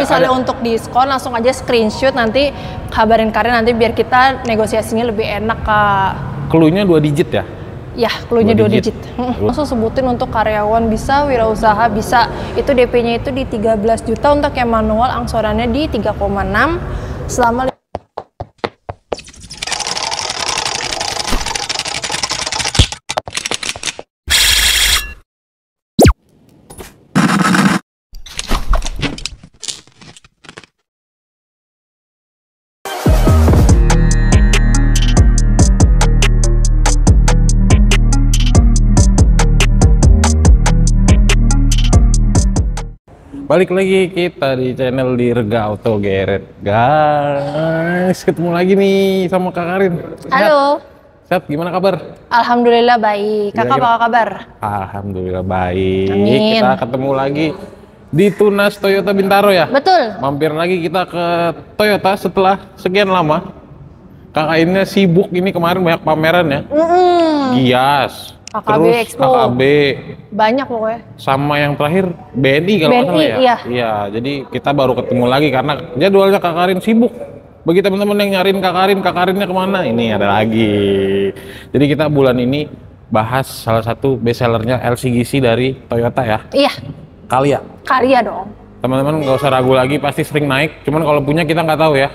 misalnya untuk diskon langsung aja screenshot, nanti kabarin Karin nanti biar kita negosiasinya lebih enak, Kak. Cluenya 2 digit ya? Ya, cluenya 2 digit. Langsung sebutin untuk karyawan bisa, wirausaha bisa. Itu DP-nya itu di 13 juta, untuk yang manual angsurannya di 3,6 selama Balik lagi kita di channel Dirga Auto Garage, guys. Ketemu lagi nih sama Kak Karin. Halo. Sehat, gimana kabar? Alhamdulillah baik. Kakak apa kabar? Alhamdulillah baik. Amin. Kita ketemu lagi di Tunas Toyota Bintaro ya? Betul. Mampir lagi kita ke Toyota setelah sekian lama. Kakak ini sibuk ini, kemarin banyak pameran ya. Gias. AKB Terus Expo. AKB. Banyak pokoknya. Sama yang terakhir BNI kalau nggak salah ya? Iya. Iya, jadi kita baru ketemu lagi karena jadwalnya Kak Karin sibuk. Bagi teman-teman yang nyariin Kak Karinnya kemana? Ini ada lagi. Jadi kita bulan ini bahas salah satu bestsellernya LCGC dari Toyota ya. Iya. Calya. Karya dong. Teman-teman nggak usah ragu lagi, pasti sering naik. Cuman kalau punya kita nggak tahu ya.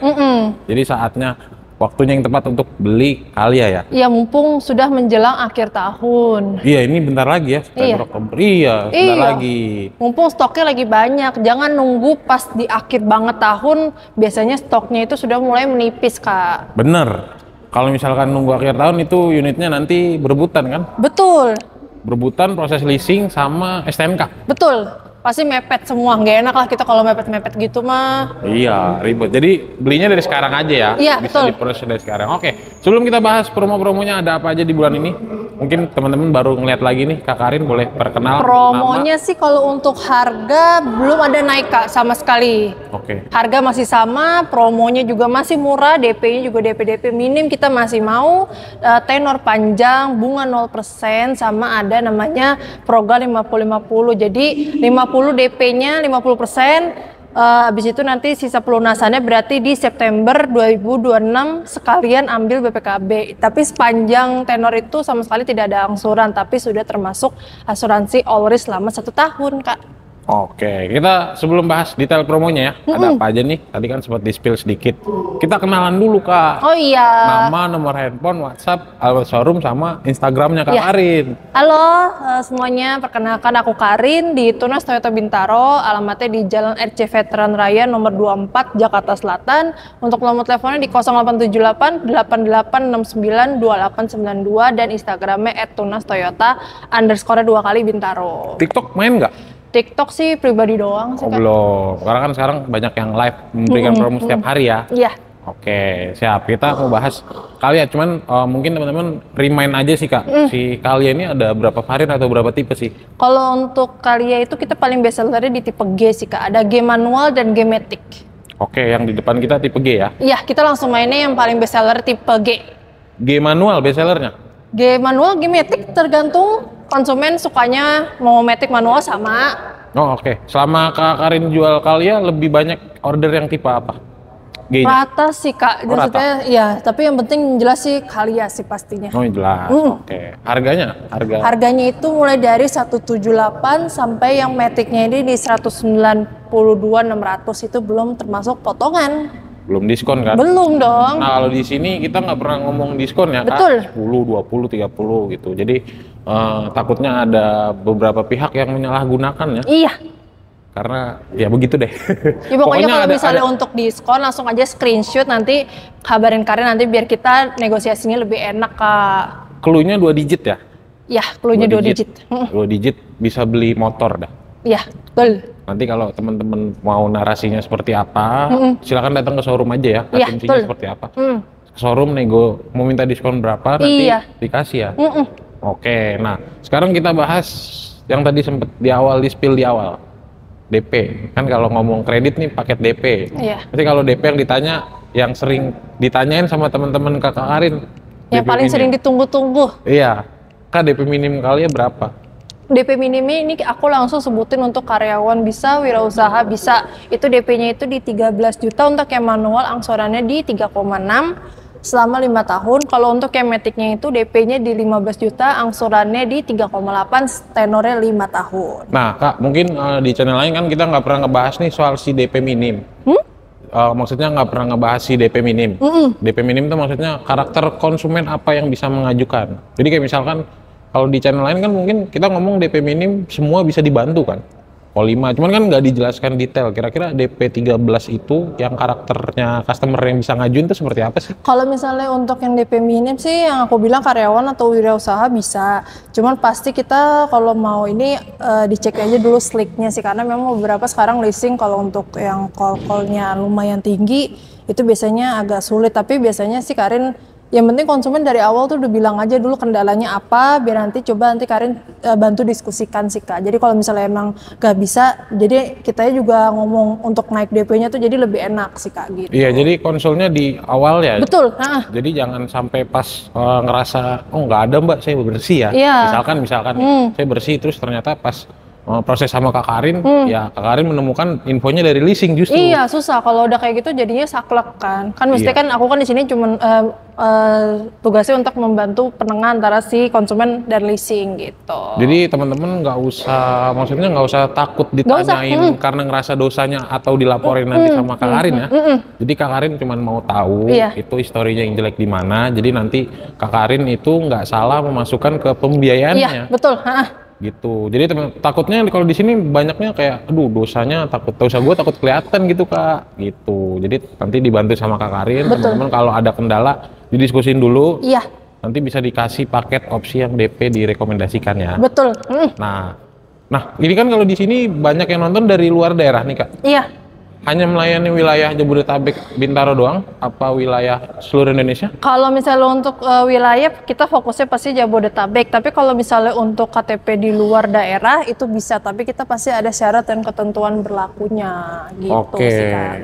Jadi saatnya, waktunya yang tepat untuk beli Calya ya. Iya, mumpung sudah menjelang akhir tahun. Iya, ini bentar lagi ya. September, Oktober. Iya, bentar lagi. Mumpung stoknya lagi banyak, jangan nunggu pas di akhir banget tahun. Biasanya stoknya itu sudah mulai menipis, Kak. Bener. Kalau misalkan nunggu akhir tahun itu unitnya nanti berebutan kan? Betul. Berebutan proses leasing sama STNK. Betul. Pasti mepet semua. Nggak enak lah kita kalau mepet-mepet gitu mah. Iya, ribet. Jadi belinya dari sekarang aja ya. Iya, bisa betul. diproses dari sekarang. Oke, sebelum kita bahas promo-promonya ada apa aja di bulan ini, mungkin teman-teman baru ngeliat lagi nih, Kak Karin boleh perkenal Promonya sih kalau untuk harga belum ada naik, Kak, sama sekali. Oke. Harga masih sama, promonya juga masih murah, DP-nya juga DP minim, kita masih mau tenor panjang, bunga 0%, sama ada namanya program 50-50. Jadi 50 DP-nya 50%, habis itu nanti sisa pelunasannya berarti di September 2026 sekalian ambil BPKB. Tapi sepanjang tenor itu sama sekali tidak ada angsuran, tapi sudah termasuk asuransi all risk selama 1 tahun, Kak. Oke, kita sebelum bahas detail promonya ya, ada apa aja nih? Tadi kan sempat di-spill sedikit. Kita kenalan dulu, Kak. Oh iya. Nama, nomor handphone, WhatsApp, alamat showroom, sama Instagramnya Kak Iya. Karin. Halo semuanya, perkenalkan aku Karin di Tunas Toyota Bintaro, alamatnya di Jalan RC Veteran Raya nomor 24 Jakarta Selatan. Untuk nomor teleponnya di 0878 8869 2892 dan Instagramnya @tunastoyota_2 kali Bintaro. TikTok main nggak? TikTok sih pribadi doang sih, Oh, Kak. belum. Karena kan sekarang banyak yang live memberikan promo setiap hari ya. Iya. Oke, siap. Kita mau bahas Calya, cuman mungkin teman-teman remind aja sih Kak, si Calya ini ada berapa varian atau berapa tipe sih? Kalau untuk Calya itu kita paling bestsellernya di tipe G sih, Kak. Ada G manual dan G matic. Oke, yang di depan kita tipe G ya? Iya, kita langsung mainnya yang paling bestseller tipe G. G manual bestsellernya? G manual, G matic tergantung konsumen sukanya mau matic manual sama. Oh oke, selama Kak Karin jual Calya lebih banyak order yang tipe apa? G-nya? Rata sih, Kak. Oh, Maksudnya ya, tapi yang penting jelas sih Calya sih pastinya. Oh jelas, oke. Harganya? Harganya itu mulai dari 178 sampai yang maticnya ini di 192.600, itu belum termasuk potongan. Belum diskon kan? Belum dong. Nah kalau di sini kita nggak pernah ngomong diskon ya Betul. Kak? 10, 20, 30 gitu. Jadi takutnya ada beberapa pihak yang menyalahgunakan ya. Iya. Karena ya begitu deh. Ya pokoknya kalau misalnya untuk diskon langsung aja screenshot, nanti kabarin Karin nanti biar kita negosiasinya lebih enak, Kak. Cluenya 2 digit ya? Ya, cluenya 2 digit. 2 digit bisa beli motor dah. Iya, betul. Nanti kalau teman-teman mau narasinya seperti apa, silakan datang ke showroom aja ya. Iya, Asumsinya betul. seperti apa. Showroom nego mau minta diskon berapa, nanti Iya. dikasih ya. Oke, nah sekarang kita bahas yang tadi sempet di awal, di spill di awal. DP. Kan kalau ngomong kredit nih paket DP. Iya. Nanti kalau DP yang ditanya, yang sering ditanyain sama teman-teman Kakak Karin. Yang DP paling minim. sering ditunggu-tunggu. Iya. Kak DP minim Calya berapa? DP minimnya ini aku langsung sebutin untuk karyawan bisa, wirausaha bisa. Itu DP-nya itu di 13 juta, untuk yang manual angsurannya di 3,6 selama 5 tahun. Kalau untuk yang matic-nya itu DP-nya di 15 juta, angsurannya di 3,8, tenornya 5 tahun. Nah Kak, mungkin di channel lain kan kita nggak pernah ngebahas nih soal si DP minim. Maksudnya nggak pernah ngebahas si DP minim. DP minim itu maksudnya karakter konsumen apa yang bisa mengajukan. Jadi kayak misalkan kalau di channel lain kan mungkin kita ngomong DP minim semua bisa dibantu kan. O5, cuman kan nggak dijelaskan detail. Kira-kira DP 13 itu yang karakternya customer yang bisa ngajuin itu seperti apa sih? Kalau misalnya untuk yang DP minim sih yang aku bilang karyawan atau wirausaha bisa. Cuman pasti kita kalau mau ini dicek aja dulu slicknya sih, karena memang beberapa sekarang leasing kalau untuk yang call-nya lumayan tinggi itu biasanya agak sulit. Tapi biasanya sih Karin, yang penting konsumen dari awal tuh udah bilang aja dulu kendalanya apa, biar nanti Karin bantu diskusikan sih Kak. Jadi kalau misalnya emang gak bisa, jadi kita juga ngomong untuk naik DP-nya tuh jadi lebih enak sih Kak gitu. Iya, jadi konsulnya di awal ya. Betul. Jadi jangan sampai pas ngerasa oh nggak ada Mbak, saya bersih ya. Iya. Misalkan saya bersih terus ternyata pas proses sama Kak Karin, ya Kak Karin menemukan infonya dari leasing justru. Iya, susah kalau udah kayak gitu jadinya saklek kan. Kan mesti kan aku kan di sini cuman tugasnya untuk membantu penengah antara si konsumen dan leasing gitu. Jadi teman-teman nggak usah takut ditanyain karena ngerasa dosanya atau dilaporin nanti sama Kak Karin ya. Jadi Kak Karin cuma mau tahu itu historinya yang jelek di mana. Jadi nanti Kak Karin itu nggak salah memasukkan ke pembiayaannya. Iya, betul. Gitu. Jadi takutnya kalau di sini banyaknya kayak aduh dosanya dosa gue takut kelihatan gitu Kak gitu. Jadi nanti dibantu sama Kak Karin. Teman-teman kalau ada kendala didiskusin dulu. Iya. Nanti bisa dikasih paket opsi yang DP direkomendasikan ya. Betul. Nah ini kan kalau di sini banyak yang nonton dari luar daerah nih Kak. Iya. Hanya melayani wilayah Jabodetabek, Bintaro doang? Apa wilayah seluruh Indonesia? Kalau misalnya untuk wilayah, kita fokusnya pasti Jabodetabek. Tapi kalau misalnya untuk KTP di luar daerah, itu bisa. Tapi kita pasti ada syarat dan ketentuan berlakunya. Gitu sih, Kak.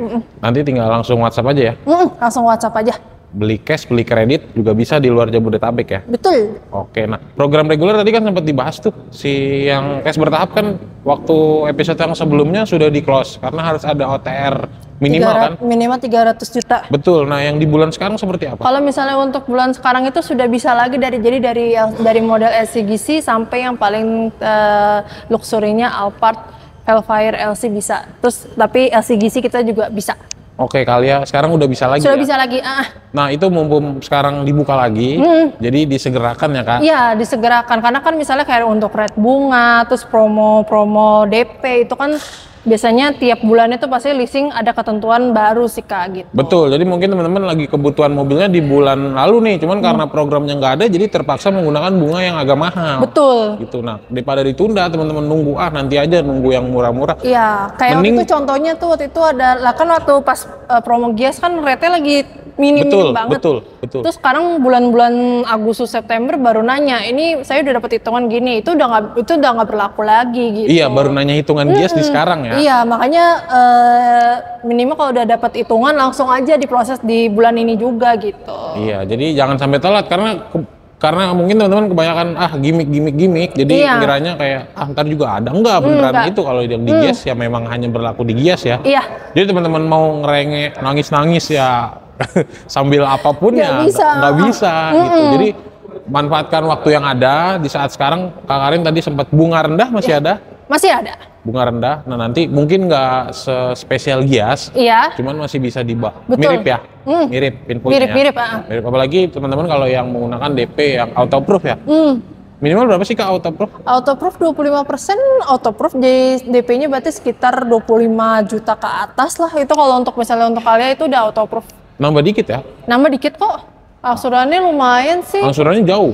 Nanti tinggal langsung WhatsApp aja ya? Langsung WhatsApp aja. Beli cash, beli kredit juga bisa di luar Jabodetabek ya? Betul. Oke, nah program reguler tadi kan sempat dibahas tuh. Si yang cash bertahap kan waktu episode yang sebelumnya sudah di close karena harus ada OTR minimal kan? Minimal 300 juta. Betul, nah yang di bulan sekarang seperti apa? Kalau misalnya untuk bulan sekarang itu sudah bisa lagi dari model LCGC sampai yang paling luxury-nya Alphard, Hellfire LC bisa. Terus tapi LCGC kita juga bisa. Oke, Kalia sekarang udah bisa lagi. Sudah bisa lagi. Nah itu mumpung sekarang dibuka lagi, jadi disegerakan ya Kak? Iya, disegerakan karena kan misalnya kayak untuk rate bunga, terus promo DP itu kan biasanya tiap bulannya tuh pasti leasing ada ketentuan baru sih Kak gitu. Betul, jadi mungkin teman-teman lagi kebutuhan mobilnya di bulan lalu nih, cuman karena programnya nggak ada, jadi terpaksa menggunakan bunga yang agak mahal. Betul. Gitu, nah daripada ditunda teman-teman nunggu, nanti aja nunggu yang murah-murah. Iya, kayak waktu itu contohnya tuh waktu itu ada, kan waktu pas promo Gias kan rate-nya lagi minim banget. Betul. Terus sekarang bulan-bulan Agustus September baru nanya, ini saya udah dapat hitungan gini, itu udah nggak berlaku lagi gitu. Iya, baru nanya hitungan Gias di sekarang ya. Iya, makanya minimal kalau udah dapat hitungan langsung aja diproses di bulan ini juga gitu. Iya, jadi jangan sampai telat karena mungkin teman-teman kebanyakan gimmick, jadi kiranya kayak ntar juga ada beneran itu kalau yang di Gias ya memang hanya berlaku di Gias ya. Iya. Jadi teman-teman mau ngerengek nangis ya sambil apapun ya nggak bisa gitu. Jadi manfaatkan waktu yang ada di saat sekarang. Kak Karin tadi sempat bunga rendah masih ada? Masih ada. Bunga rendah. Nah nanti mungkin nggak spesial Gias, cuman masih bisa mirip ya, mirip infonya. Mirip. Mirip, apalagi teman-teman kalau yang menggunakan DP yang autoproof ya. Minimal berapa sih Kak autoproof? Autoproof 25%, autoproof DP-nya berarti sekitar 25 juta ke atas lah. Itu kalau untuk misalnya untuk kalian itu udah autoproof. Nambah dikit ya? Nambah dikit kok. Angsurannya lumayan sih. Angsurannya jauh?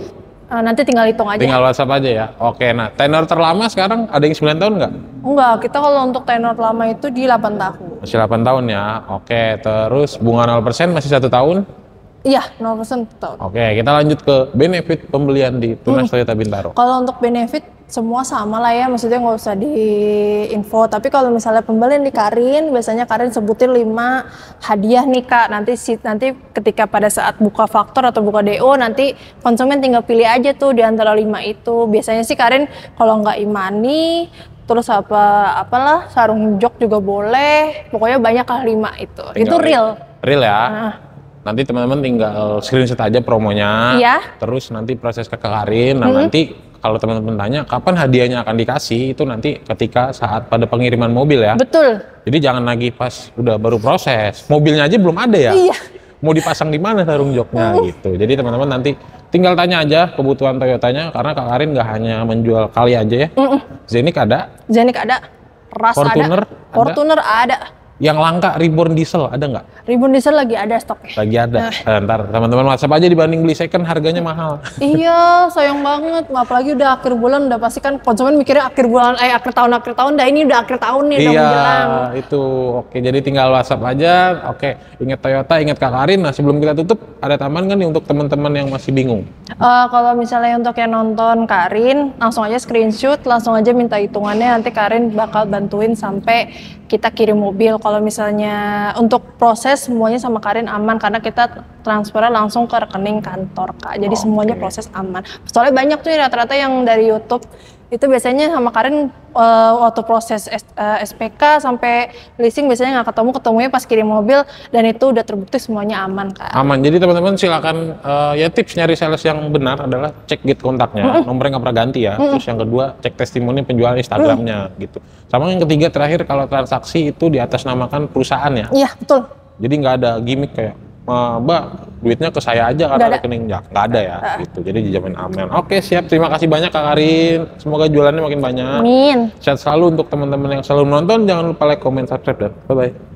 Nanti tinggal hitung aja. Tinggal WhatsApp aja ya? Oke, nah tenor terlama sekarang ada yang 9 tahun nggak? Enggak, kita kalau untuk tenor lama itu di 8 tahun. Masih 8 tahun ya? Oke, terus bunga 0% masih 1 tahun? Iya, 0% tahun. Oke, kita lanjut ke benefit pembelian di Tunas Toyota Bintaro. Kalau untuk benefit Semua sama lah ya, maksudnya nggak usah di info. Tapi kalau misalnya pembelian di Karin, biasanya Karin sebutin 5 hadiah nih Kak. Nanti ketika pada saat buka faktur atau buka DO, nanti konsumen tinggal pilih aja tuh di antara 5 itu. Biasanya sih Karin kalau nggak e-money, terus apalah sarung jok juga boleh. Pokoknya banyak lah 5 itu. Itu real. Real ya. Nanti teman-teman tinggal screenshot aja promonya. Iya. Terus nanti proses ke Karin. Nah nanti kalau teman-teman tanya kapan hadiahnya akan dikasih, itu nanti ketika saat pada pengiriman mobil ya. Betul. Jadi jangan lagi pas udah baru proses, mobilnya aja belum ada ya. Iya. Mau dipasang di mana sarung joknya gitu. Jadi teman-teman nanti tinggal tanya aja kebutuhan Toyotanya, karena Kak Karin nggak hanya menjual Kali aja ya. Zenik ada. Zenik ada. Ras Fortuner ada. Fortuner ada. Yang langka Reborn Diesel ada nggak? Reborn Diesel lagi ada stoknya. Lagi ada. Ntar teman-teman WhatsApp aja, dibanding beli second harganya mahal. Iya, sayang banget. Apalagi udah akhir bulan, udah pasti kan konsumen mikirnya akhir tahun. Dah ini udah akhir tahun nih, udah menjelang. Iya, itu oke. Jadi tinggal WhatsApp aja. Oke, ingat Toyota, ingat Kak Karin. Nah sebelum kita tutup, ada tambahan kan nih untuk teman-teman yang masih bingung? Kalau misalnya untuk yang nonton Karin, langsung aja screenshot, langsung aja minta hitungannya. Nanti Karin bakal bantuin sampai kita kirim mobil. Kalau misalnya untuk proses semuanya sama Karin aman, karena kita transfernya langsung ke rekening kantor Kak. Jadi semuanya proses aman. Soalnya banyak tuh rata-rata yang dari YouTube itu biasanya sama Karin waktu proses SPK sampai leasing biasanya nggak ketemunya pas kirim mobil, dan itu udah terbukti semuanya aman Kak. Aman. Jadi teman-teman silakan ya, tips nyari sales yang benar adalah cek git kontaknya, nomornya nggak pernah ganti ya. Terus yang kedua, cek testimoni penjual Instagramnya gitu. Sama yang ketiga terakhir, kalau transaksi itu di atas namakan perusahaan ya. Iya betul. Jadi nggak ada gimmick kayak Mbak, duitnya ke saya aja karena rekening nggak ada ya gitu. Jadi dijamin aman. Oke, siap. Terima kasih banyak Kak Karin. Semoga jualannya makin banyak. Amin. Sehat selalu untuk teman-teman yang selalu menonton. Jangan lupa like, comment, subscribe, dan bye-bye.